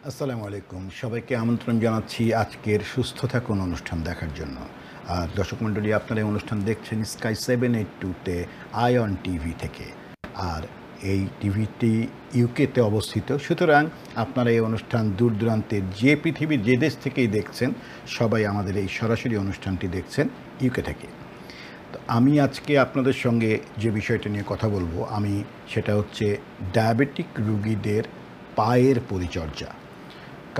আসসালামু আলাইকুম। সবাইকে আমন্ত্রণ জানাচ্ছি আজকের সুস্থ থাকুন অনুষ্ঠান দেখার জন্য। আর দর্শক মণ্ডলী, আপনারা এই অনুষ্ঠান দেখছেন স্কাই 782 তে আয়ন টিভি থেকে। আর এই টিভিটি ইউকেতে অবস্থিত। সুতরাং আপনারা এই অনুষ্ঠান দূর দূরান্তের যে পৃথিবীর যে দেশ থেকেই দেখছেন, সবাই আমাদের এই সরাসরি অনুষ্ঠানটি দেখছেন ইউকে থেকে। তো আমি আজকে আপনাদের সঙ্গে যে বিষয়টা নিয়ে কথা বলবো, সেটা হচ্ছে ডায়াবেটিক রোগীদের পায়ের পরিচর্যা।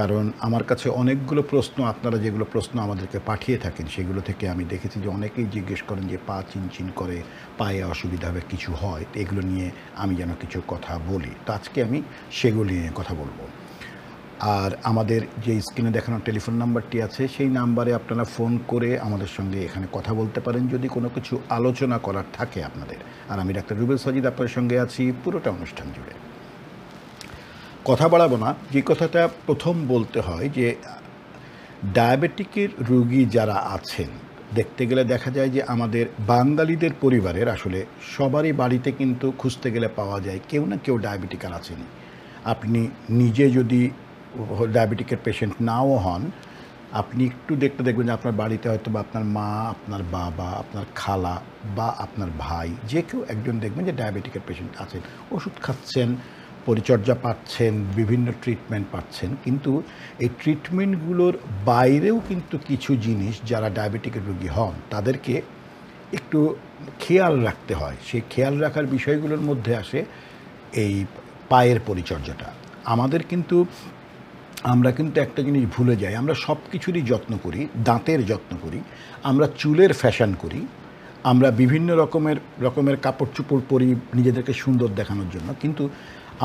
কারণ আমার কাছে অনেকগুলো প্রশ্ন, আপনারা যেগুলো প্রশ্ন আমাদেরকে পাঠিয়ে থাকেন সেগুলো থেকে আমি দেখেছি যে অনেকেই জিজ্ঞেস করেন যে পা চিনচিন করে, পায়ে অসুবিধা হবে, কিছু হয়, তো এগুলো নিয়ে আমি যেন কিছু কথা বলি। তো আজকে আমি সেগুলো নিয়ে কথা বলবো। আর আমাদের যে স্ক্রিনে দেখানো টেলিফোন নাম্বারটি আছে, সেই নাম্বারে আপনারা ফোন করে আমাদের সঙ্গে এখানে কথা বলতে পারেন যদি কোনো কিছু আলোচনা করার থাকে আপনাদের। আর আমি ডাক্তার রুবেল সাজিদ আপনার সঙ্গে আছি পুরোটা অনুষ্ঠান জুড়ে। কথা বাড়াবো না, যে কথাটা প্রথম বলতে হয় যে ডায়াবেটিকের রোগী যারা আছেন, দেখতে গেলে দেখা যায় যে আমাদের বাঙালিদের পরিবারের আসলে সবারই বাড়িতে কিন্তু খুঁজতে গেলে পাওয়া যায় কেউ না কেউ ডায়াবেটিকার আছেন। আপনি নিজে যদি ডায়াবেটিকের পেশেন্ট নাও হন, আপনি একটু দেখতে দেখবেন যে আপনার বাড়িতে হয়তো বা আপনার মা, আপনার বাবা, আপনার খালা বা আপনার ভাই, যে কেউ একজন দেখবেন যে ডায়াবেটিকের পেশেন্ট আছেন, ওষুধ খাচ্ছেন, পরিচর্যা পাচ্ছেন, বিভিন্ন ট্রিটমেন্ট পাচ্ছেন। কিন্তু এই ট্রিটমেন্টগুলোর বাইরেও কিন্তু কিছু জিনিস যারা ডায়াবেটিকের রোগী হন তাদেরকে একটু খেয়াল রাখতে হয়। সেই খেয়াল রাখার বিষয়গুলোর মধ্যে আসে এই পায়ের পরিচর্যাটা। আমরা কিন্তু একটা জিনিস ভুলে যাই, আমরা সব কিছুরই যত্ন করি, দাঁতের যত্ন করি, আমরা চুলের ফ্যাশন করি, আমরা বিভিন্ন রকমের কাপড় চোপড় পরি নিজেদেরকে সুন্দর দেখানোর জন্য। কিন্তু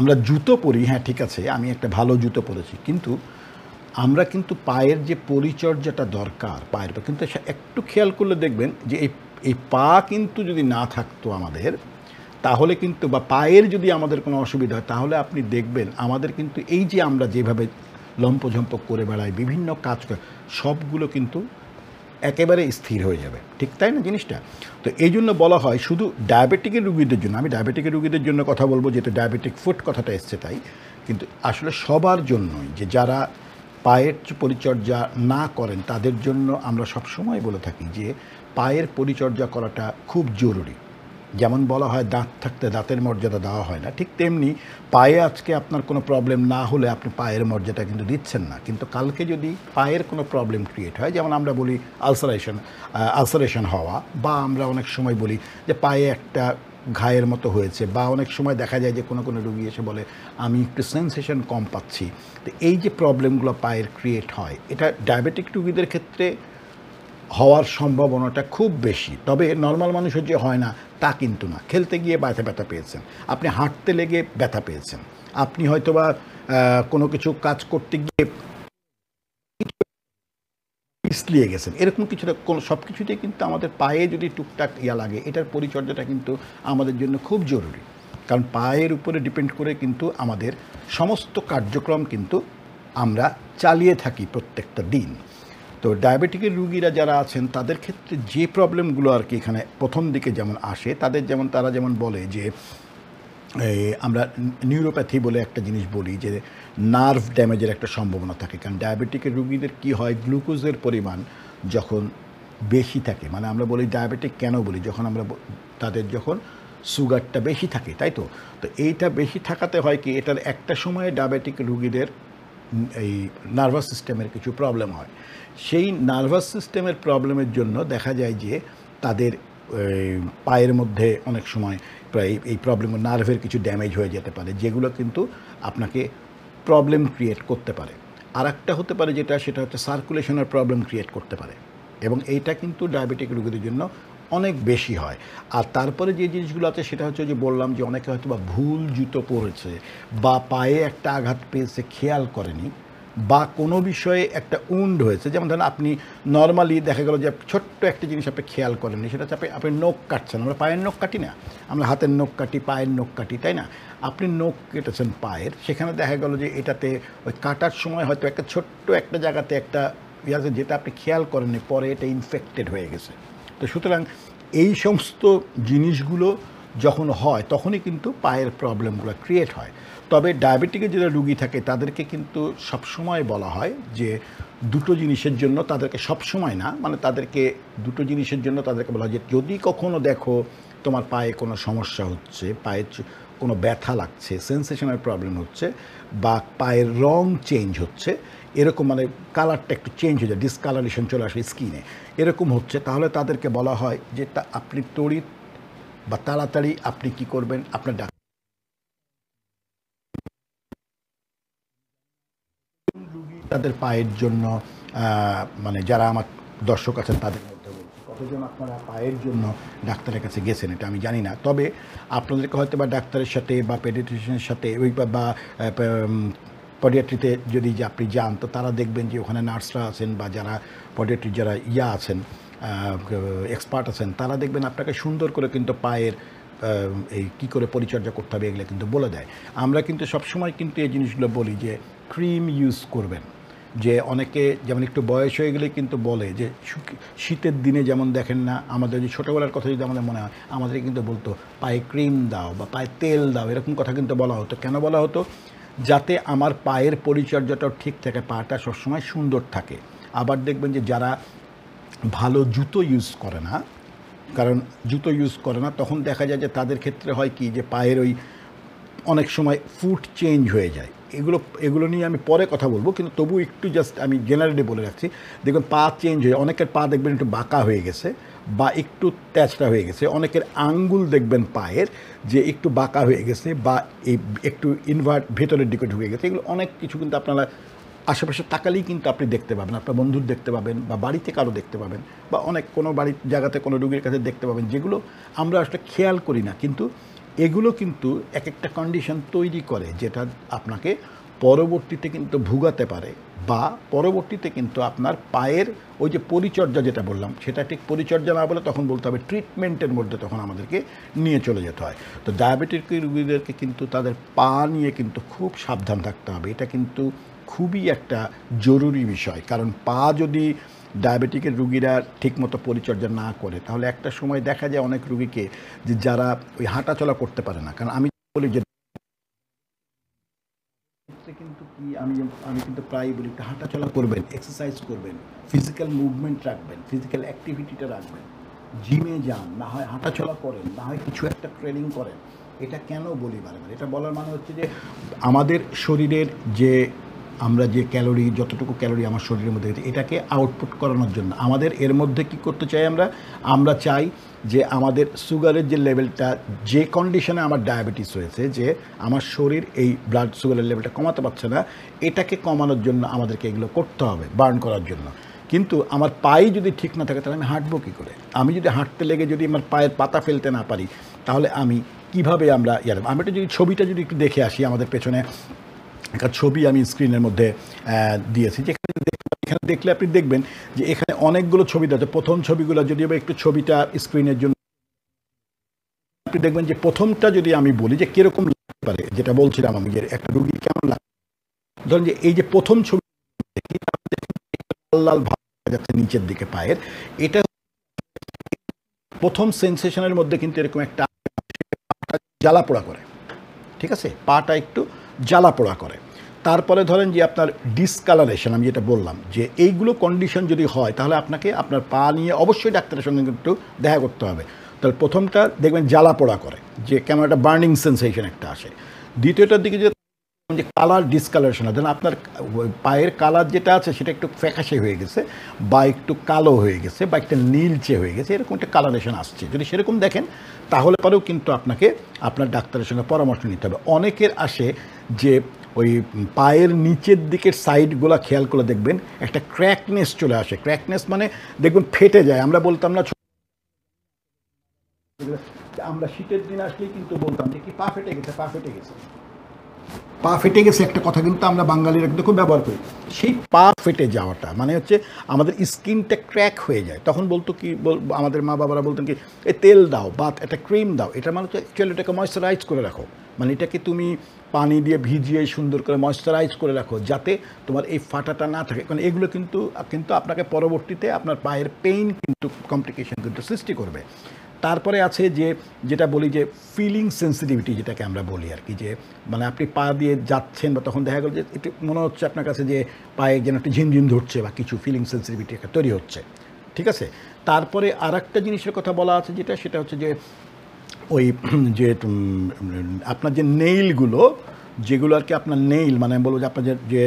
আমরা জুতো পরি, হ্যাঁ ঠিক আছে, আমি একটা ভালো জুতো পরেছি, কিন্তু আমরা কিন্তু পায়ের যে পরিচর্যাটা দরকার, পায়ের কিন্তু একটু খেয়াল করলে দেখবেন যে এই পা কিন্তু যদি না থাকতো আমাদের, তাহলে কিন্তু, বা পায়ের যদি আমাদের কোনো অসুবিধা হয়, তাহলে আপনি দেখবেন আমাদের কিন্তু এই যে আমরা যেভাবে লম্পঝম্প করে বেড়াই, বিভিন্ন কাজ করে, সবগুলো কিন্তু একেবারে স্থির হয়ে যাবে। ঠিক তাই না জিনিসটা? তো এই জন্য বলা হয় শুধু ডায়াবেটিকের রুগীদের জন্য, আমি ডায়াবেটিকের রুগীদের জন্য কথা বলবো যেহেতু ডায়াবেটিক ফুট কথাটা এসছে তাই, কিন্তু আসলে সবার জন্যই, যে যারা পায়ের পরিচর্যা না করেন তাদের জন্য আমরা সবসময় বলে থাকি যে পায়ের পরিচর্যা করাটা খুব জরুরি। যেমন বলা হয় দাঁত থাকতে দাঁতের মর্যাদা দেওয়া হয় না, ঠিক তেমনি পায়ে আজকে আপনার কোনো প্রবলেম না হলে আপনি পায়ের মর্যাদা কিন্তু দিচ্ছেন না। কিন্তু কালকে যদি পায়ের কোনো প্রবলেম ক্রিয়েট হয়, যেমন আমরা বলি আলসারেশন হওয়া, বা আমরা অনেক সময় বলি যে পায়ে একটা ঘায়ের মতো হয়েছে, বা অনেক সময় দেখা যায় যে কোনো রুগী এসে বলে আমি একটু সেন্সেশন কম পাচ্ছি। তো এই যে প্রবলেমগুলো পায়ের ক্রিয়েট হয়, এটা ডায়াবেটিক রুগীদের ক্ষেত্রে হওয়ার সম্ভাবনাটা খুব বেশি। তবে নর্মাল মানুষের যে হয় না তা কিন্তু না। খেলতে গিয়ে ব্যথা পেয়েছেন, আপনি হাঁটতে লেগে ব্যথা পেয়েছেন, আপনি হয়তোবা কোনো কিছু কাজ করতে গিয়ে পিছলিয়ে গেছেন, এরকম কিছুটা সব কিছুতেই কিন্তু আমাদের পায়ে যদি টুকটাক লাগে, এটার পরিচর্যাটা কিন্তু আমাদের জন্য খুব জরুরি। কারণ পায়ের উপরে ডিপেন্ড করে কিন্তু আমাদের সমস্ত কার্যক্রম কিন্তু আমরা চালিয়ে থাকি প্রত্যেকটা দিন। তো ডায়াবেটিকের রুগীরা যারা আছেন তাদের ক্ষেত্রে যে প্রবলেমগুলো আর কি এখানে প্রথম দিকে যেমন আসে, তারা যেমন বলে যে আমরা নিউরোপ্যাথি বলে একটা জিনিস বলি, যে নার্ভ ড্যামেজের একটা সম্ভাবনা থাকে। কারণ ডায়াবেটিকের রুগীদের কি হয়, গ্লুকোজের পরিমাণ যখন বেশি থাকে, মানে আমরা বলি ডায়াবেটিক কেন বলি, তাদের যখন সুগারটা বেশি থাকে, তাই তো। তো এইটা বেশি থাকাতে হয় কি, এটার একটা সময়ে ডায়াবেটিক রুগীদের এই নার্ভাস সিস্টেমের কিছু প্রবলেম হয়। সেই নার্ভাস সিস্টেমের প্রবলেমের জন্য দেখা যায় যে তাদের পায়ের মধ্যে অনেক সময় প্রায় এই প্রবলেম, নার্ভের কিছু ড্যামেজ হয়ে যেতে পারে, যেগুলো কিন্তু আপনাকে প্রবলেম ক্রিয়েট করতে পারে। আর একটা হতে পারে সেটা হচ্ছে সার্কুলেশনের প্রবলেম ক্রিয়েট করতে পারে, এবং এইটা কিন্তু ডায়াবেটিক রোগীদের জন্য অনেক বেশি হয়। আর তারপরে যে জিনিসগুলো আছে সেটা হচ্ছে যে বললাম যে অনেকে হয়তো বা ভুল জুতো পরেছে, বা পায়ে একটা আঘাত পেয়েছে খেয়াল করেনি, বা কোনো বিষয়ে একটা উন্ড হয়েছে। যেমন ধরেন আপনি নর্মালি দেখা গেল যে ছোট্ট একটা জিনিস আপনি খেয়াল করেননি, সেটা হচ্ছে আপনি নখ কাটছেন। আমরা পায়ের নখ কাটি না, আমরা হাতের নখ কাটি, পায়ের নখ কাটি, তাই না? আপনি নখ কেটেছেন পায়ের, সেখানে দেখা গেল যে এটাতে ওই কাটার সময় হয়তো একটা ছোট্ট একটা জায়গাতে একটা আছে যেটা আপনি খেয়াল করেননি, পরে এটা ইনফেক্টেড হয়ে গেছে। তো সুতরাং এই সমস্ত জিনিসগুলো যখন হয় তখনই কিন্তু পায়ের প্রবলেমগুলো ক্রিয়েট হয়। তবে ডায়াবেটিকের যারা রুগী থাকে তাদেরকে কিন্তু সবসময় বলা হয় যে দুটো জিনিসের জন্য তাদেরকে, সবসময় না, মানে তাদেরকে দুটো জিনিসের জন্য তাদেরকে বলা হয় যে যদি কখনো দেখো তোমার পায়ে কোনো সমস্যা হচ্ছে, পায়ে কোনো ব্যথা লাগছে, সেন্সেশনের প্রবলেম হচ্ছে, বা পায়ের রং চেঞ্জ হচ্ছে, এরকম মানে কালারটা একটু চেঞ্জ হয়ে যায়, ডিসকালারেশন চলে আসে স্কিনে, এরকম হচ্ছে, তাহলে তাদেরকে বলা হয় যে আপনি তড়িৎ বা তাড়াতাড়ি আপনি কি করবেন, আপনার ডাক্তার তাদের পায়ের জন্য, মানে যারা আমার দর্শক আছেন তাদের মধ্যে বলছি, কতজন আপনারা পায়ের জন্য ডাক্তারের কাছে গেছেন এটা আমি জানি না, তবে আপনাদেরকে হয়তো বা ডাক্তারের সাথে বা পেডিয়াট্রিশিয়ানের সাথে ওই বা পডিয়াট্রিতে যদি আপনি যান, তো তারা দেখবেন যে ওখানে নার্সরা আছেন বা যারা পডিয়াট্রি যারা আছেন, এক্সপার্ট আছেন, তারা দেখবেন আপনাকে সুন্দর করে কিন্তু পায়ের এই কী করে পরিচর্যা করতে হবে এগুলো কিন্তু বলে দেয়। আমরা কিন্তু সবসময় কিন্তু এই জিনিসগুলো বলি যে ক্রিম ইউজ করবেন, যে অনেকে যেমন একটু বয়স হয়ে গেলে কিন্তু বলে যে শীতের দিনে যেমন দেখেন না, আমাদের যে ছোটোবেলার কথা যদি আমাদের মনে হয়, আমাদের কিন্তু বলতো পায়ে ক্রিম দাও বা পায়ে তেল দাও, এরকম কথা কিন্তু বলা হতো। কেন বলা হতো? যাতে আমার পায়ের পরিচর্যাটাও ঠিক থাকে, পাটা সবসময় সুন্দর থাকে। আবার দেখবেন যে যারা ভালো জুতো ইউজ করে না, কারণ জুতো ইউজ করে না, তখন দেখা যায় যে তাদের ক্ষেত্রে হয় কি যে পায়ের ওই অনেক সময় ফুট চেঞ্জ হয়ে যায়। এগুলো নিয়ে আমি পরে কথা বলবো, কিন্তু তবু একটু জাস্ট আমি জেনারেলি বলে রাখছি। দেখবেন পা চেঞ্জ হয়ে, অনেকের পা দেখবেন একটু বাঁকা হয়ে গেছে বা একটু তেচড়া হয়ে গেছে, অনেকের আঙ্গুল দেখবেন পায়ের যে একটু বাঁকা হয়ে গেছে বা এই একটু ইনভার্ট ভেতরের দিকে ঢুকে গেছে। এগুলো অনেক কিছু কিন্তু আপনারা আশেপাশে তাকালেই কিন্তু আপনি দেখতে পাবেন, আপনার বন্ধুর দেখতে পাবেন বা বাড়িতে কারো দেখতে পাবেন বা অনেক কোনো বাড়ির জায়গাতে কোনো রুগীর কাছে দেখতে পাবেন, যেগুলো আমরা আসলে খেয়াল করি না, কিন্তু এগুলো কিন্তু এক একটা কন্ডিশন তৈরি করে যেটা আপনাকে পরবর্তীতে কিন্তু ভুগাতে পারে, বা পরবর্তীতে কিন্তু আপনার পায়ের ওই যে পরিচর্যা যেটা বললাম, সেটা ঠিক পরিচর্যা না বলে তখন বলতে হবে ট্রিটমেন্টের মধ্যে তখন আমাদেরকে নিয়ে চলে যেতে হয়। তো ডায়াবেটিক রুগীদেরকে কিন্তু তাদের পা নিয়ে কিন্তু খুব সাবধান থাকতে হবে। এটা কিন্তু খুবই একটা জরুরি বিষয়, কারণ পা যদি ডায়াবেটিকের রুগীরা ঠিকমতো পরিচর্যা না করে, তাহলে একটা সময় দেখা যায় অনেক রুগীকে যে যারা ওই হাঁটাচলা করতে পারে না, কারণ আমি বলি যে কিন্তু কি আমি কিন্তু প্রায় বলি একটু হাঁটাচলা করবেন, এক্সারসাইজ করবেন, ফিজিক্যাল মুভমেন্ট রাখবেন, ফিজিক্যাল অ্যাক্টিভিটিটা রাখবেন, জিমে যান, না হয় হাঁটাচলা করেন, না হয় কিছু একটা ট্রেনিং করেন। এটা কেন বলি বারবার? এটা বলার মানে হচ্ছে যে আমাদের শরীরের যে আমরা যে ক্যালোরি, যতটুকু ক্যালোরি আমার শরীরের মধ্যে আছে, এটাকে আউটপুট করানোর জন্য আমাদের এর মধ্যে কি করতে চাই, আমরা চাই যে আমাদের সুগারের যে লেভেলটা, যে কন্ডিশনে আমার ডায়াবেটিস হয়েছে, যে আমার শরীর এই ব্লাড সুগারের লেভেলটা কমাতে পারছে না, এটাকে কমানোর জন্য আমাদেরকে এগুলো করতে হবে, বার্ন করার জন্য। কিন্তু আমার পায়ে যদি ঠিক না থাকে, তাহলে আমি হাঁটবো কী করে? আমি যদি হাঁটতে লেগে যদি আমার পায়ের পাতা ফেলতে না পারি, তাহলে আমি কীভাবে আমরা আমি একটা যদি ছবিটা যদি একটু দেখে আসি, আমাদের পেছনে একটা ছবি আমি স্ক্রিনের মধ্যে দিয়েছি, যেখানে এখানে দেখলে আপনি দেখবেন যে এখানে অনেকগুলো ছবি আছে। প্রথম ছবিগুলো যদি একটু ছবিটা স্ক্রিনের জন্য আপনি দেখবেন যে প্রথমটা যদি আমি বলি যে কীরকম লাগতে পারে, যেটা বলছিলাম আমি যে একটা রুগী কেমন লাগে, ধরুন যে এই যে প্রথম ছবি লাল লাল ভাব দেখা যাচ্ছে নিচের দিকে পায়ের, এটা প্রথম সেন্সেশনের মধ্যে কিন্তু এরকম একটা জ্বালা পোড়া করে, ঠিক আছে, পাটা একটু জ্বালা পোড়া করে। তারপরে ধরেন যে আপনার ডিসকালারেশন, আমি যেটা বললাম যে এইগুলো কন্ডিশন যদি হয়, তাহলে আপনাকে আপনার পা নিয়ে অবশ্যই ডাক্তারের সঙ্গে একটু দেখা করতে হবে। তাহলে প্রথমটা দেখবেন জ্বালা পোড়া করে, যে কেমন একটা বার্নিং সেন্সেশন একটা আসে। দ্বিতীয়টার দিকে যে কালার ডিসকালারেশন, ধরেন আপনার পায়ের কালার যেটা আছে সেটা একটু ফ্যাকাশে হয়ে গেছে বা একটু কালো হয়ে গেছে বা একটা নীলচে হয়ে গেছে, এরকম একটা কালারেশন আসছে, যদি সেরকম দেখেন তাহলে পরেও কিন্তু আপনাকে আপনার ডাক্তারের সঙ্গে পরামর্শ নিতে হবে। অনেকের আসে যে ওই পায়ের নিচের দিকের সাইডগুলো খেয়াল করে দেখবেন একটা ক্র্যাকনেস চলে আসে। ক্র্যাকনেস মানে দেখবেন ফেটে যায়। আমরা বলতাম না, আমরা শীতের দিন আসলেই কিন্তু বলতাম যে কি পা ফেটে গেছে, পা ফেটে গেছে, পা ফেটে গেছে, একটা কথা কিন্তু আমরা বাঙালিরা কিন্তু খুব ব্যবহার করি। সেই পা ফেটে যাওয়াটা মানে হচ্ছে আমাদের স্কিনটা ক্র্যাক হয়ে যায়। তখন বলতো কি, আমাদের মা বাবারা বলতেন কি, এই তেল দাও বা একটা ক্রিম দাও। এটা মানে হচ্ছে অ্যাকচুয়ালি এটাকে ময়েশ্চারাইজ করে রাখো, মানে এটাকে তুমি পানি দিয়ে ভিজিয়ে সুন্দর করে ময়েশ্চারাইজ করে রাখো, যাতে তোমার এই ফাটাটা না থাকে। কারণ এগুলো কিন্তু আপনাকে পরবর্তীতে আপনার পায়ের পেইন কিন্তু কমপ্লিকেশন কিন্তু সৃষ্টি করবে। তারপরে আছে যে যেটা বলি যে ফিলিং সেন্সিটিভিটি, যেটাকে আমরা বলি আর কি, যে মানে আপনি পা দিয়ে যাচ্ছেন বা তখন দেখা গেল যে একটু মনে হচ্ছে আপনার কাছে যে পায়ে যেন একটু ঝিমঝিম ধরছে বা কিছু ফিলিং সেন্সিটিভিটি একটা তৈরি হচ্ছে, ঠিক আছে। তারপরে আর একটা জিনিসের কথা বলা আছে সেটা হচ্ছে যে ওই যে আপনার যে নেইলগুলো, যেগুলো আর কি আপনার নেইল মানে আমি বলবো যে আপনার যে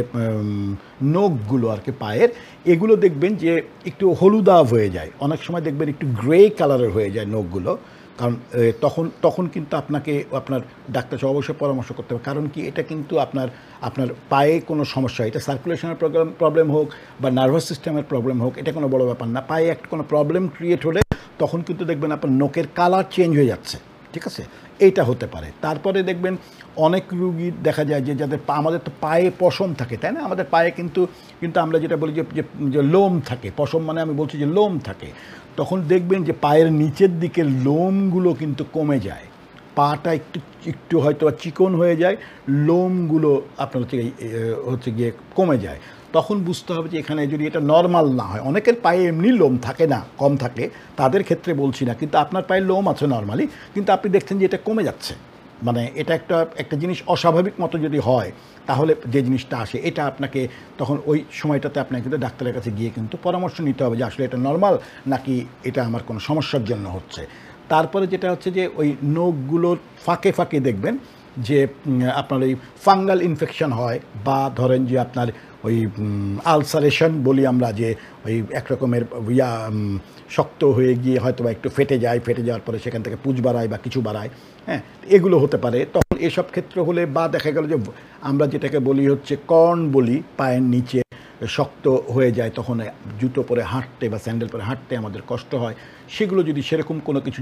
নখগুলো আর কি পায়ের, এগুলো দেখবেন যে একটু হলুদাভ হয়ে যায়, অনেক সময় দেখবেন একটু গ্রে কালারের হয়ে যায় নখগুলো। কারণ তখন কিন্তু আপনাকে আপনার ডাক্তার সাহেব অবশ্যই পরামর্শ করতে হবে, কারণ কি এটা কিন্তু আপনার পায়ে কোনো সমস্যা, এটা সার্কুলেশনের প্রবলেম হোক বা নার্ভাস সিস্টেমের প্রবলেম হোক, এটা কোনো বড় ব্যাপার না। পায়ে একটা কোনো প্রবলেম ক্রিয়েট হলে তখন কিন্তু দেখবেন আপনার নখের কালার চেঞ্জ হয়ে যাচ্ছে, ঠিক আছে, এইটা হতে পারে। তারপরে দেখবেন অনেক রুগী দেখা যায় যে যাদের আমাদের তো পায়ে পশম থাকে, তাই না, আমাদের পায়ে কিন্তু আমরা যেটা বলি যে লোম থাকে, পশম মানে আমি বলছি যে লোম থাকে, তখন দেখবেন যে পায়ের নিচের দিকের লোমগুলো কিন্তু কমে যায়, পাটা একটু হয়তো চিকন হয়ে যায়, লোমগুলো আপনার হচ্ছে গিয়ে কমে যায়। তখন বুঝতে হবে যে এখানে যদি এটা নর্মাল না হয়, অনেকের পায়ে এমনি লোম থাকে না, কম থাকে, তাদের ক্ষেত্রে বলছি না, কিন্তু আপনার পায়ে লোম আছে নর্মালি, কিন্তু আপনি দেখছেন যে এটা কমে যাচ্ছে, মানে এটা একটা জিনিস অস্বাভাবিক মতো যদি হয়, তাহলে যে জিনিসটা আসে এটা আপনাকে তখন ওই সময়টাতে আপনাকে কিন্তু ডাক্তারের কাছে গিয়ে কিন্তু পরামর্শ নিতে হবে যে আসলে এটা নর্মাল নাকি এটা আমার কোনো সমস্যার জন্য হচ্ছে। তারপরে যেটা হচ্ছে যে ওই নখগুলোর ফাঁকে ফাঁকে দেখবেন যে আপনার ওই ফাঙ্গাল ইনফেকশন হয়, বা ধরেন যে আপনার ওই আলসারেশন বলি আমরা, যে ওই একরকমের শক্ত হয়ে গিয়ে হয়তো বা একটু ফেটে যাওয়ার পরে সেখান থেকে পুঁজ বাড়ায় বা কিছু বাড়ায়, হ্যাঁ, এগুলো হতে পারে। তখন এসব ক্ষেত্রে হলে বা দেখা গেল যে আমরা যেটাকে বলি হচ্ছে কর্ন বলি, পায়ের নিচে শক্ত হয়ে যায়, তখন জুতো পরে হাঁটতে বা স্যান্ডেল পরে হাঁটতে আমাদের কষ্ট হয়, সেগুলো যদি সেরকম কোনো কিছু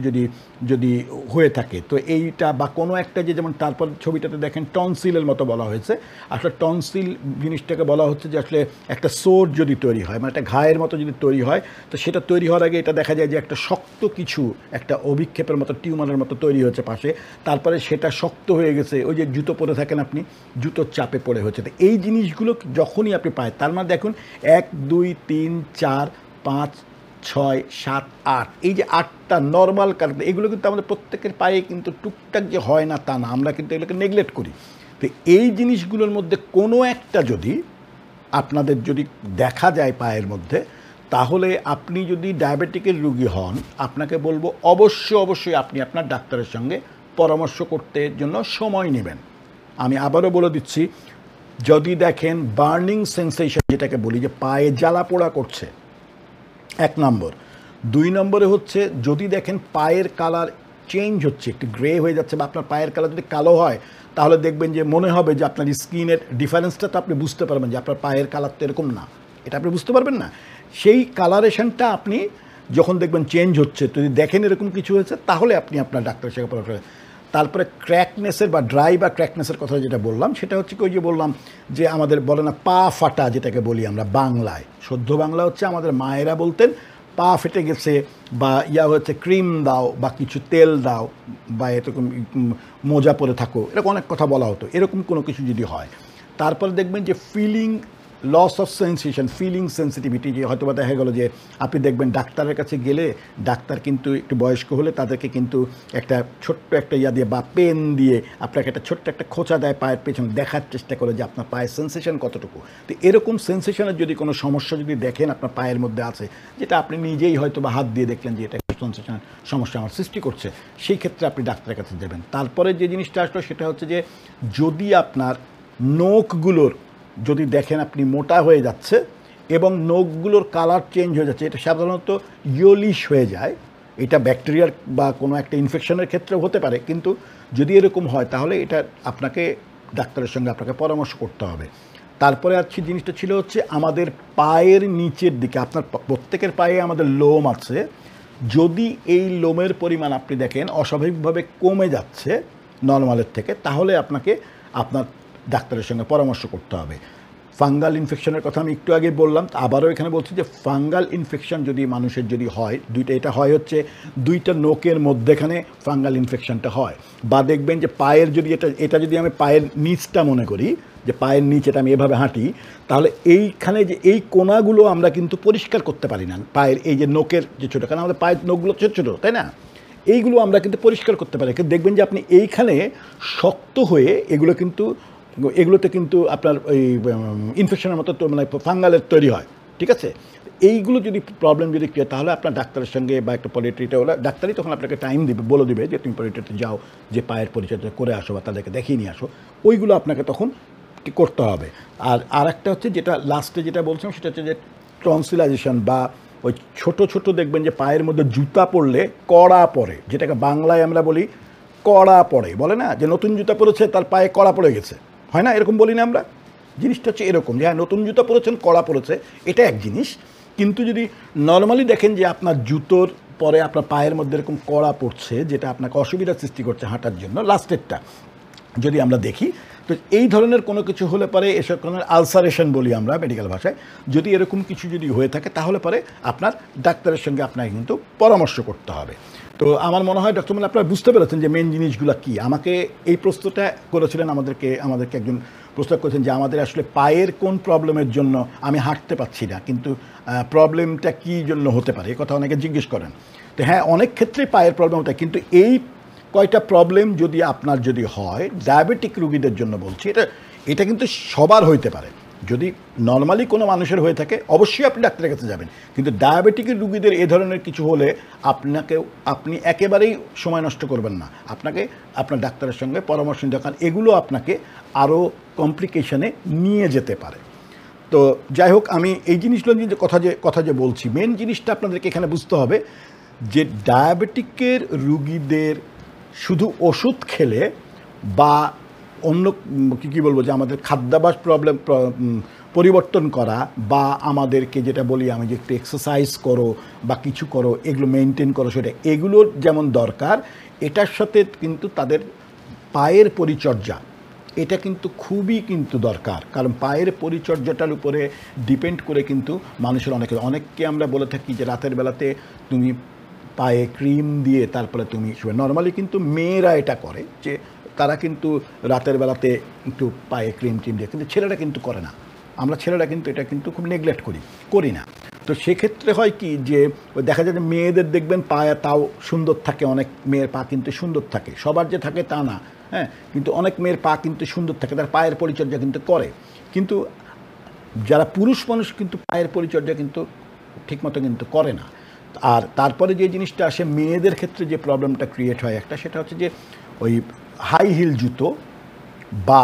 যদি হয়ে থাকে, তো এইটা বা কোনো একটা যে যেমন তারপর ছবিটাতে দেখেন টনসিলের মতো বলা হয়েছে, আসলে টনসিল জিনিসটাকে বলা হচ্ছে যে আসলে একটা সোর যদি তৈরি হয়, মানে একটা ঘায়ের মতো যদি তৈরি হয়, তো সেটা তৈরি হওয়ার আগে এটা দেখা যায় যে একটা শক্ত কিছু, একটা অভিক্ষেপের মতো টিউমারের মতো তৈরি হচ্ছে পাশে, তারপরে সেটা শক্ত হয়ে গেছে, ওই যে জুতো পরে থাকেন আপনি, জুতোর চাপে পড়ে হচ্ছে। তো এই জিনিসগুলো যখনই আপনি পায়, তার মানে দেখুন 1 2 3 4 5 6 7 8, এই যে 8টা নর্মাল কারণ, এগুলো কিন্তু আমাদের প্রত্যেকের পায়ে কিন্তু টুকটাক যে হয় না তা না, আমরা কিন্তু এগুলোকে নেগলেক্ট করি। তো এই জিনিসগুলোর মধ্যে কোনো একটা যদি আপনাদের যদি দেখা যায় পায়ের মধ্যে, তাহলে আপনি যদি ডায়াবেটিকের রুগী হন, আপনাকে বলবো অবশ্যই আপনি আপনার ডাক্তারের সঙ্গে পরামর্শ করতে জন্য সময় নেবেন। আমি আবারও বলে দিচ্ছি, যদি দেখেন বার্নিং সেন্সেশন, যেটাকে বলি যে পায়ে জ্বালা পোড়া করছে, 1 নম্বর। 2 নম্বরে হচ্ছে যদি দেখেন পায়ের কালার চেঞ্জ হচ্ছে, একটু গ্রে হয়ে যাচ্ছে, বা আপনার পায়ের কালার যদি কালো হয়, তাহলে দেখবেন যে মনে হবে যে আপনার স্কিনের ডিফারেন্সটা তো আপনি বুঝতে পারবেন যে আপনার পায়ের কালার তো এরকম না, এটা আপনি বুঝতে পারবেন না। সেই কালারেশনটা আপনি যখন দেখবেন চেঞ্জ হচ্ছে, যদি দেখেন এরকম কিছু হয়েছে, তাহলে আপনি আপনার ডাক্তারের সঙ্গে পরামর্শ। তারপরে ক্র্যাকনেসের বা ড্রাই বা ক্র্যাকনেসের কথা যেটা বললাম, সেটা হচ্ছে কি ওই যে বললাম যে আমাদের বলে না পা ফাটা, যেটাকে বলি আমরা বাংলায়, শুদ্ধ বাংলা হচ্ছে আমাদের মায়েরা বলতেন পা ফেটে গেছে, বা হচ্ছে ক্রিম দাও বা কিছু তেল দাও, বা এরকম মোজা পরে থাকো, এরকম অনেক কথা বলা হতো, এরকম কোনো কিছু যদি হয়। তারপরে দেখবেন যে feeling loss of sensation, feeling sensitivity, যে হয়তো বা দেখা গেলো যে আপনি দেখবেন ডাক্তারের কাছে গেলে, ডাক্তার কিন্তু একটু বয়স্ক হলে তাদেরকে কিন্তু একটা ছোট্ট একটা দিয়ে বা পেন দিয়ে আপনাকে একটা ছোট্ট একটা খোঁচা দেয় পায়ের পেছনে, দেখার চেষ্টা করে যে আপনার পায়ের সেন্সেশন কতটুকু। তো এরকম সেন্সেশনের যদি কোনো সমস্যা যদি দেখেন আপনার পায়ের মধ্যে আছে, যেটা আপনি নিজেই হয়তো বা হাত দিয়ে দেখলেন যে এটা সেন্সেশন সমস্যা আমার সৃষ্টি করছে, সেই ক্ষেত্রে আপনি ডাক্তারের কাছে যাবেন। তারপরে যে জিনিসটা আসলো সেটা হচ্ছে যে যদি আপনার নখগুলোর যদি দেখেন আপনি মোটা হয়ে যাচ্ছে এবং নখগুলোর কালার চেঞ্জ হয়ে যাচ্ছে, এটা সাধারণত ইয়েলিশ হয়ে যায়, এটা ব্যাকটেরিয়ার বা কোনো একটা ইনফেকশনের ক্ষেত্রেও হতে পারে, কিন্তু যদি এরকম হয় তাহলে এটা আপনাকে ডাক্তারের সঙ্গে আপনাকে পরামর্শ করতে হবে। তারপরে আর জিনিসটা ছিল হচ্ছে আমাদের পায়ের নিচের দিকে, আপনার প্রত্যেকের পায়ে আমাদের লোম আছে, যদি এই লোমের পরিমাণ আপনি দেখেন অস্বাভাবিকভাবে কমে যাচ্ছে নর্মালের থেকে, তাহলে আপনাকে আপনার ডাক্তারের সঙ্গে পরামর্শ করতে হবে। ফাঙ্গাল ইনফেকশনের কথা আমি একটু আগে বললাম, আবারও এখানে বলছি যে ফাঙ্গাল ইনফেকশন যদি মানুষের যদি হয়, এটা হয় হচ্ছে 2টা নখের মধ্যেখানে ফাঙ্গাল ইনফেকশনটা হয়, বা দেখবেন যে পায়ের যদি এটা যদি আমি পায়ের নিচটা মনে করি, যে পায়ের নিচ, এটা আমি এভাবে হাঁটি, তাহলে এইখানে যে এই কোনাগুলো আমরা কিন্তু পরিষ্কার করতে পারি না, পায়ের এই যে নখের যে ছোটো, কারণ আমাদের পায়ের নখগুলো ছোটো ছোটো, তাই না, এইগুলো আমরা কিন্তু পরিষ্কার করতে পারি। কিন্তু দেখবেন যে আপনি এইখানে শক্ত হয়ে এগুলোতে কিন্তু আপনার ওই ইনফেকশনের মতো তো মানে ফাঙ্গালের তৈরি হয়, ঠিক আছে? এইগুলো যদি প্রবলেম যদি ক্রিয়েট, তাহলে আপনার ডাক্তারের সঙ্গে বা একটা পলিট্রিটা হলে ডাক্তারই তখন আপনাকে টাইম দিবে, বলে দিবে যে তুমি পলিট্রিতে যাও, যে পায়ের পরিচর্যা করে আসো বা তাদেরকে দেখিয়ে নিয়ে আসো। ওইগুলো আপনাকে তখন করতে হবে। আর একটা হচ্ছে যেটা লাস্টে যেটা বলছিলাম, সেটা হচ্ছে যে টনসিলাইজেশন বা ওই ছোট ছোট দেখবেন যে পায়ের মধ্যে জুতা পরলে কড়া পড়ে, যেটাকে বাংলায় আমরা বলি কড়া পড়ে, বলে না যে নতুন জুতা পরেছে তার পায়ে কড়া পড়ে গেছে, হয় না? এরকম বলি না আমরা? জিনিসটা হচ্ছে এরকম যে হ্যাঁ, নতুন জুতা পরেছেন, কড়া পড়েছে, এটা এক জিনিস। কিন্তু যদি নর্মালি দেখেন যে আপনার জুতোর পরে আপনার পায়ের মধ্যে এরকম কড়া পড়ছে, যেটা আপনাকে অসুবিধার সৃষ্টি করছে হাঁটার জন্য, লাস্টেরটা যদি আমরা দেখি, তো এই ধরনের কোনো কিছু হলে পরে এসব ধরনের আলসারেশন বলি আমরা মেডিকেল ভাষায়, যদি এরকম কিছু যদি হয়ে থাকে, তাহলে পরে আপনার ডাক্তারের সঙ্গে আপনাকে কিন্তু পরামর্শ করতে হবে। তো আমার মনে হয় ডক্টর, মানে আপনারা বুঝতে পেরেছেন যে মেন জিনিসগুলো কী। আমাকে এই প্রশ্নটা করেছিলেন, আমাদেরকে একজন প্রশ্ন করেছেন যে আমাদের আসলে পায়ের কোন প্রবলেমের জন্য আমি হাঁটতে পারছি না, কিন্তু প্রবলেমটা কী জন্য হতে পারে, এই কথা অনেকে জিজ্ঞেস করেন। তো হ্যাঁ, অনেক ক্ষেত্রেই পায়ের প্রবলেম হতে, কিন্তু এই কয়টা প্রবলেম যদি আপনার যদি হয়, ডায়াবেটিক রুগীদের জন্য বলছি, এটা কিন্তু সবার হইতে পারে। যদি নর্মালি কোনো মানুষের হয়ে থাকে, অবশ্যই আপনি ডাক্তারের কাছে যাবেন, কিন্তু ডায়াবেটিকের রুগীদের এ ধরনের কিছু হলে আপনি একেবারেই সময় নষ্ট করবেন না, আপনাকে আপনার ডাক্তারের সঙ্গে পরামর্শ নিতে, কারণ এগুলো আপনাকে আরও কমপ্লিকেশনে নিয়ে যেতে পারে। তো যাই হোক, আমি এই জিনিসগুলো নিয়ে কথা যে বলছি, মেন জিনিসটা আপনাদেরকে এখানে বুঝতে হবে যে ডায়াবেটিকের রুগীদের শুধু ওষুধ খেলে বা অন্য কী বলবো, যে আমাদের খাদ্যাভ্যাস পরিবর্তন করা, বা আমাদেরকে যেটা বলি আমি যে একটু এক্সারসাইজ করো বা কিছু করো, এগুলো মেনটেন করো, সেটা এগুলোর যেমন দরকার, এটার সাথে কিন্তু তাদের পায়ের পরিচর্যা, এটা কিন্তু খুবই কিন্তু দরকার। কারণ পায়ের পরিচর্যাটার উপরে ডিপেন্ড করে কিন্তু মানুষের অনেককে আমরা বলে থাকি যে রাতের বেলাতে তুমি পায়ে ক্রিম দিয়ে তারপরে তুমি শুয়ে। নর্মালি কিন্তু মেয়েরা এটা করে, যে তারা কিন্তু রাতের বেলাতে একটু পায়ে ক্রিম দিয়ে, কিন্তু ছেলেরা কিন্তু করে না। আমরা ছেলেরা কিন্তু এটা কিন্তু খুব নেগলেক্ট করি না। তো সেক্ষেত্রে হয় কি, যে দেখা যায় যে মেয়েদের দেখবেন পায়ে তাও সুন্দর থাকে, অনেক মেয়ের পা কিন্তু সুন্দর থাকে, সবার যে থাকে তা না, হ্যাঁ, কিন্তু অনেক মেয়ের পা কিন্তু সুন্দর থাকে, তার পায়ের পরিচর্যা কিন্তু করে। কিন্তু যারা পুরুষ মানুষ কিন্তু পায়ের পরিচর্যা কিন্তু ঠিকমতো কিন্তু করে না। আর তারপরে যে জিনিসটা আসে মেয়েদের ক্ষেত্রে, যে প্রবলেমটা ক্রিয়েট হয় একটা, সেটা হচ্ছে যে ওই হাই হিল জুতো বা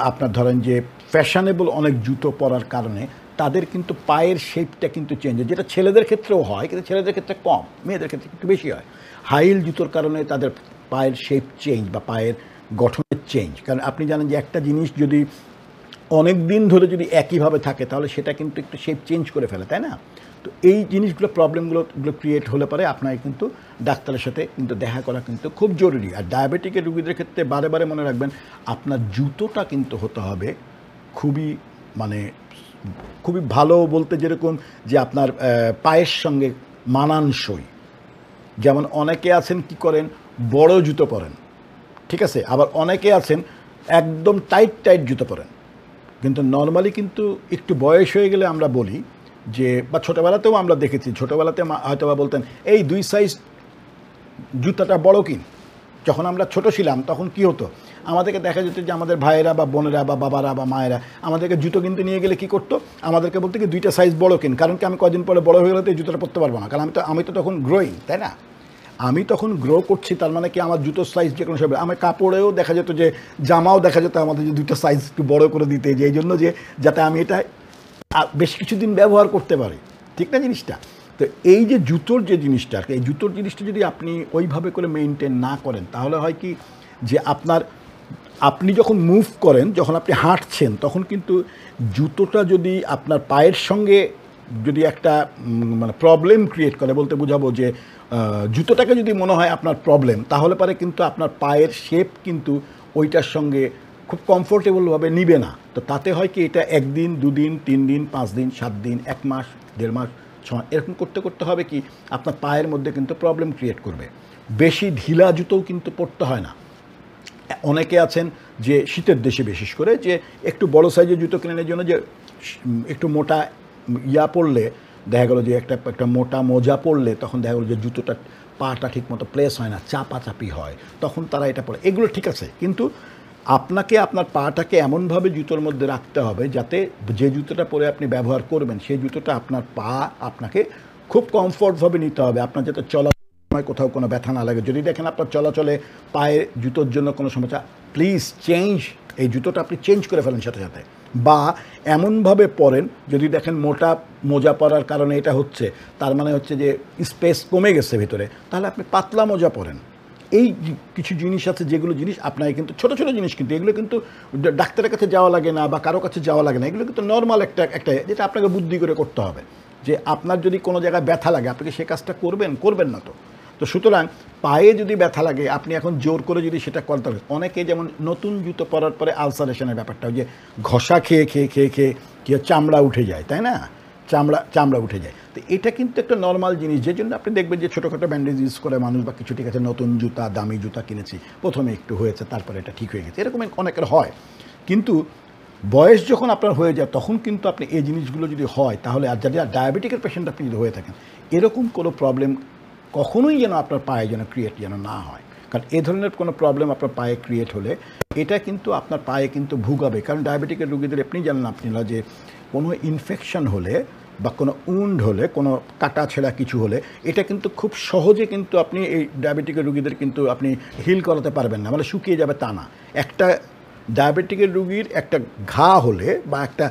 আপনার ধরেন যে ফ্যাশনেবল অনেক জুতো পরার কারণে তাদের কিন্তু পায়ের শেপটা কিন্তু চেঞ্জ হয়, যেটা ছেলেদের ক্ষেত্রেও হয়, কিন্তু ছেলেদের ক্ষেত্রে কম, মেয়েদের ক্ষেত্রে একটু বেশি হয়। হাই হিল জুতোর কারণে তাদের পায়ের শেপ চেঞ্জ বা পায়ের গঠনের চেঞ্জ। কারণ আপনি জানেন যে একটা জিনিস যদি অনেক দিন ধরে যদি একইভাবে থাকে, তাহলে সেটা কিন্তু একটু শেপ চেঞ্জ করে ফেলে, তাই না? তো এই জিনিসগুলো প্রবলেমগুলো ক্রিয়েট হলে পরে আপনাকে কিন্তু ডাক্তারের সাথে কিন্তু দেখা করা কিন্তু খুব জরুরি। আর ডায়াবেটিকের রুগীদের ক্ষেত্রে বারে বারে মনে রাখবেন, আপনার জুতোটা কিন্তু হতে হবে খুবই ভালো, বলতে যেরকম যে আপনার পায়ের সঙ্গে মানানসই। যেমন অনেকে আছেন কি করেন, বড় জুতো পরেন, ঠিক আছে, আবার অনেকে আছেন একদম টাইট জুতো পরেন। কিন্তু নর্মালি কিন্তু একটু বয়স হয়ে গেলে আমরা বলি যে, বা ছোটোবেলাতেও আমরা দেখেছি, ছোটোবেলাতে হয়তো বা বলতেন এই 2 সাইজ জুতাটা বড় কিন। যখন আমরা ছোট ছিলাম তখন কি হতো, আমাদেরকে দেখা যেত যে আমাদের ভাইয়েরা বা বোনেরা বা বাবারা বা মায়েরা আমাদেরকে জুতো কিনতে নিয়ে গেলে কি করতো, আমাদেরকে বলতো কি 2টা সাইজ বড় কিন, কারণ কি আমি কদিন পরে বড় হয়ে গেলে তো এই জুতোটা পরতে পারবো না, কারণ আমি তো তখন গ্রোয়িং, তাই না? আমি তখন গ্রো করছি, তার মানে কি আমার জুতোর সাইজ যে কোনো সময়, আমার কাপড়েও দেখা যেত যে জামাও দেখা যেত আমাদের যে 2টা সাইজ একটু বড় করে দিতে, যে এই জন্য যে যাতে আমি এটা বেশ কিছুদিন ব্যবহার করতে পারি, ঠিক না জিনিসটা? তো এই যে জুতোর যে জিনিসটা, এই জুতোর জিনিসটা যদি আপনি ওইভাবে করে মেনটেন না করেন, তাহলে হয় কি যে আপনি যখন মুভ করেন, যখন আপনি হাঁটছেন, তখন কিন্তু জুতোটা যদি আপনার পায়ের সঙ্গে যদি একটা মানে প্রবলেম ক্রিয়েট করে, বলতে বোঝাবো যে জুতোটাকে যদি মনে হয় আপনার প্রবলেম, তাহলে পরে কিন্তু আপনার পায়ের শেপ কিন্তু ওইটার সঙ্গে খুব কমফোর্টেবলভাবে নিবে না। তো তাতে হয় কি, এটা 1 দিন 2 দিন 3 দিন 5 দিন 7 দিন 1 মাস 1.5 মাস 6 মাস এরকম করতে হবে কি, আপনার পায়ের মধ্যে কিন্তু প্রবলেম ক্রিয়েট করবে। বেশি ঢিলা জুতোও কিন্তু পরতে হয় না। অনেকে আছেন যে শীতের দেশে বিশেষ করে, যে একটু বড় সাইজের জুতো কেনার জন্য, যে একটু মোটা পরলে দেখা গেলো যে একটা মোটা মোজা পরলে তখন দেখা গেলো যে জুতোটা পাটা ঠিকমতো প্লেস হয় না, চাপাচাপি হয়, তখন তারা এটা পরে। এগুলো ঠিক আছে, কিন্তু আপনাকে আপনার পাটাকে এমনভাবে জুতোর মধ্যে রাখতে হবে যাতে যে জুতোটা পরে আপনি ব্যবহার করবেন সেই জুতোটা আপনার পা আপনাকে খুব কমফোর্টভাবে নিতে হবে, আপনার যাতে চলা সময় কোথাও কোনো ব্যথা না লাগে। যদি দেখেন আপনার চলাচলে পায়ে জুতোর জন্য কোনো সমস্যা, প্লিজ চেঞ্জ, এই জুতোটা আপনি চেঞ্জ করে ফেলেন সাথে সাথে। বা এমনভাবে পরেন, যদি দেখেন মোটা মোজা পরার কারণে এটা হচ্ছে, তার মানে হচ্ছে যে স্পেস কমে গেছে ভিতরে, তাহলে আপনি পাতলা মোজা পরেন। এই কিছু জিনিস আছে যেগুলো জিনিস আপনাকে কিন্তু ছোটো ছোটো জিনিস, কিন্তু এগুলো কিন্তু ডাক্তারের কাছে যাওয়া লাগে না বা কারো কাছে যাওয়া লাগে না, এগুলো কিন্তু নর্মাল একটা যেটা আপনাকে বুদ্ধি করে করতে হবে। যে আপনার যদি কোনো জায়গায় ব্যথা লাগে, আপনি কি সে কাজটা করবেন না। তো সুতরাং পায়ে যদি ব্যথা লাগে, আপনি এখন জোর করে যদি সেটা করতে হবে। অনেকে যেমন নতুন জুতো পরার পরে আলসারেশনের ব্যাপারটা, ওই যে ঘষা খেয়ে কি চামড়া উঠে যায়, তাই না, চামড়া উঠে যায়। তো এটা কিন্তু একটা নর্মাল জিনিস, যে জন্য আপনি দেখবেন যে ছোটোখাটো ব্যান্ডেজ ইউজ করে মানুষ বা কিছু, ঠিক আছে নতুন জুতা, দামি জুতা কিনেছি, প্রথমে একটু হয়েছে, তারপরে এটা ঠিক হয়ে গেছে, এরকম অনেকের হয়। কিন্তু বয়স যখন আপনার হয়ে যায়, তখন কিন্তু আপনি এই জিনিসগুলো যদি হয়, তাহলে আর যারা ডায়াবেটিকের পেশেন্ট আপনি যদি হয়ে থাকেন, এরকম কোনো প্রবলেম কখনোই যেন আপনার পায়ে যেন ক্রিয়েট যেন না হয়। কারণ এ ধরনের কোনো প্রবলেম আপনার পায়ে ক্রিয়েট হলে এটা কিন্তু আপনার পায়ে কিন্তু ভুগাবে। কারণ ডায়াবেটিকের রোগীদের আপনি জানেন, আপনারা যে কোনো ইনফেকশন হলে বা কোনো উন্ড হলে, কোনো কাটা ছেঁড়া কিছু হলে, এটা কিন্তু খুব সহজে কিন্তু আপনি এই ডায়াবেটিকের রোগীদের কিন্তু আপনি হিল করাতে পারবেন না, মানে শুকিয়ে যাবে তা না। একটা ডায়াবেটিকের রোগীর একটা ঘা হলে বা একটা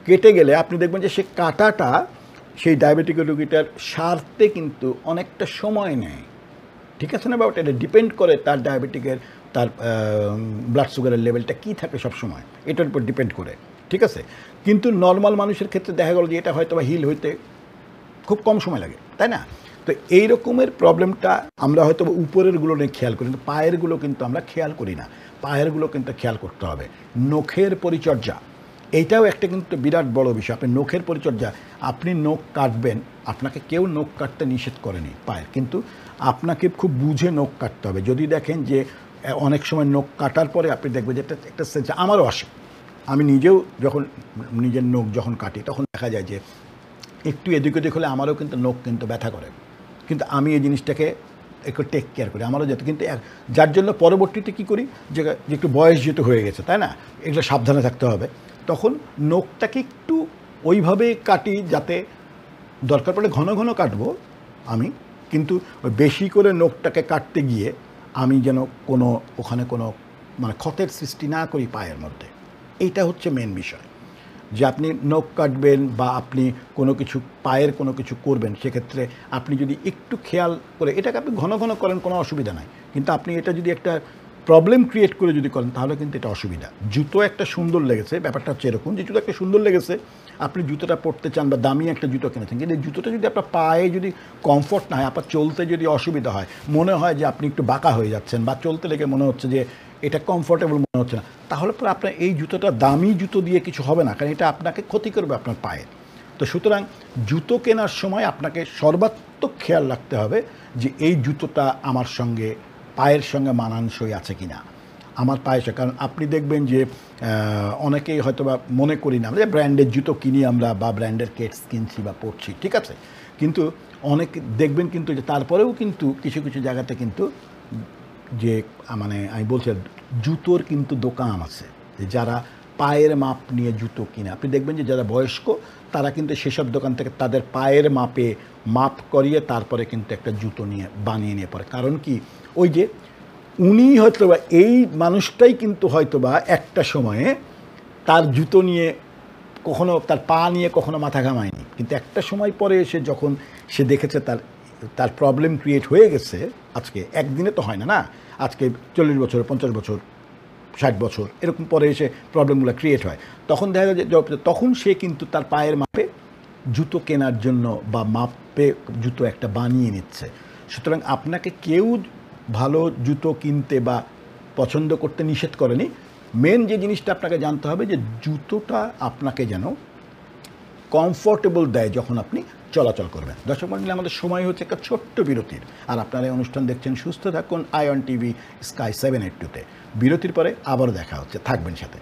কেটে গেলে আপনি দেখবেন যে সে কাটাটা সেই ডায়াবেটিকের রোগীটার সারতে কিন্তু অনেকটা সময় নেয়, ঠিক আছে না ব্যাপারটা? এটা ডিপেন্ড করে তার ডায়াবেটিকের, তার ব্লাড সুগারের লেভেলটা কী থাকে সবসময়, এটার উপর ডিপেন্ড করে, ঠিক আছে। কিন্তু নর্মাল মানুষের ক্ষেত্রে দেখা গেল যে এটা হয়তো বা হিল হইতে খুব কম সময় লাগে, তাই না? তো এই রকমের প্রবলেমটা আমরা হয়তো উপরেরগুলো নিয়ে খেয়াল করি, কিন্তু পায়েরগুলো কিন্তু আমরা খেয়াল করি না। পায়েরগুলো কিন্তু খেয়াল করতে হবে। নখের পরিচর্যা, এইটাও একটা কিন্তু বিরাট বড় বিষয়। আপনি নখের পরিচর্যা, আপনি নখ কাটবেন, আপনাকে কেউ নখ কাটতে নিষেধ করেনি পায়ের, কিন্তু আপনাকে খুব বুঝে নখ কাটতে হবে। যদি দেখেন যে অনেক সময় নখ কাটার পরে আপনি দেখবেন যে একটা সেন্স, আমারও আসে, আমি নিজেও যখন নিজের নখ যখন কাটি, তখন দেখা যায় যে একটু এদিক ওদিক হলে আমারও কিন্তু নখ কিন্তু ব্যথা করে, কিন্তু আমি এই জিনিসটাকে একটু টেক কেয়ার করি, আমারও যেত। কিন্তু যার জন্য পরবর্তীতে কী করি, যে একটু বয়স যেহেতু হয়ে গেছে, তাই না, এগুলো সাবধানে থাকতে হবে। তখন নখটাকে একটু ওইভাবে কাটি যাতে দরকার পড়লে ঘন ঘন কাটবো আমি, কিন্তু বেশি করে নখটাকে কাটতে গিয়ে আমি যেন ওখানে কোনো মানে ক্ষতের সৃষ্টি না করি পায়ের মধ্যে। এইটা হচ্ছে মেন বিষয়, যে আপনি নখ কাটবেন বা আপনি কোনো কিছু পায়ের কোনো কিছু করবেন, সেক্ষেত্রে আপনি যদি একটু খেয়াল করে, এটাকে আপনি ঘন ঘন করেন কোনো অসুবিধা নাই, কিন্তু আপনি এটা যদি একটা প্রবলেম ক্রিয়েট করে যদি করেন, তাহলে কিন্তু এটা অসুবিধা। জুতো একটা সুন্দর লেগেছে, ব্যাপারটা হচ্ছে এরকম যে জুতো একটা সুন্দর লেগেছে, আপনি জুতোটা পরতে চান বা দামি একটা জুতো কিনেছেন, কিন্তু এই জুতোটা যদি আপনার পায়ে যদি কমফোর্ট না হয়, আপনার চলতে যদি অসুবিধা হয়, মনে হয় যে আপনি একটু বাঁকা হয়ে যাচ্ছেন বা চলতে লেগে মনে হচ্ছে যে এটা কমফোর্টেবল মনে হচ্ছে না, তাহলে পরে আপনার এই জুতোটা দামি জুতো দিয়ে কিছু হবে না, কারণ এটা আপনাকে ক্ষতি করবে আপনার পায়ে। তো সুতরাং জুতো কেনার সময় আপনাকে সর্বাত্মক খেয়াল রাখতে হবে যে এই জুতোটা আমার সঙ্গে, পায়ের সঙ্গে মানানসই আছে কি না আমার পায়ের সঙ্গে। কারণ আপনি দেখবেন যে অনেকেই হয়তো বা মনে করি না যে ব্র্যান্ডের জুতো কিনি আমরা বা ব্র্যান্ডের কেটস কিনছি বা পরছি, ঠিক আছে, কিন্তু অনেক দেখবেন কিন্তু যে তারপরেও কিন্তু কিছু কিছু জায়গাতে কিন্তু যে মানে আমি বলছি জুতোর কিন্তু দোকান আছে, যে যারা পায়ের মাপ নিয়ে জুতো কিনে, আপনি দেখবেন যে যারা বয়স্ক তারা কিন্তু সেসব দোকান থেকে তাদের পায়ের মাপ করিয়ে তারপরে কিন্তু একটা জুতো বানিয়ে নিয়ে পড়ে। কারণ কি, ওই যে উনি হয়তো বা এই মানুষটাই কিন্তু হয়তো বা একটা সময়ে তার জুতো নিয়ে কখনো, তার পা নিয়ে কখনো মাথা ঘামায়নি, কিন্তু একটা সময় পরে এসে যখন সে দেখেছে তার প্রবলেম ক্রিয়েট হয়ে গেছে, আজকে একদিনে তো হয় না, আজকে 40 বছর 50 বছর 60 বছর এরকম পরে এসে প্রবলেমগুলো ক্রিয়েট হয়, তখন দেখা যায় যে তখন সে কিন্তু তার পায়ের মাপে জুতো কেনার জন্য বা মাপে জুতো একটা বানিয়ে নিচ্ছে। সুতরাং আপনাকে কেউ ভালো জুতো কিনতে বা পছন্দ করতে নিষেধ করেনি। মেন যে জিনিসটা আপনাকে জানতে হবে যে জুতোটা আপনাকে যেন কমফোর্টেবল দেয় যখন আপনি চলাচল করবেন। দর্শক মণ্ডলী, আমাদের সময় হচ্ছে একটা ছোট্ট বিরতির, আর আপনারা এই অনুষ্ঠান দেখছেন সুস্থ থাকুন আয়ন টিভি স্কাই 782-তে। বিরতির পরে আবারও দেখা হচ্ছে, থাকবেন সাথে।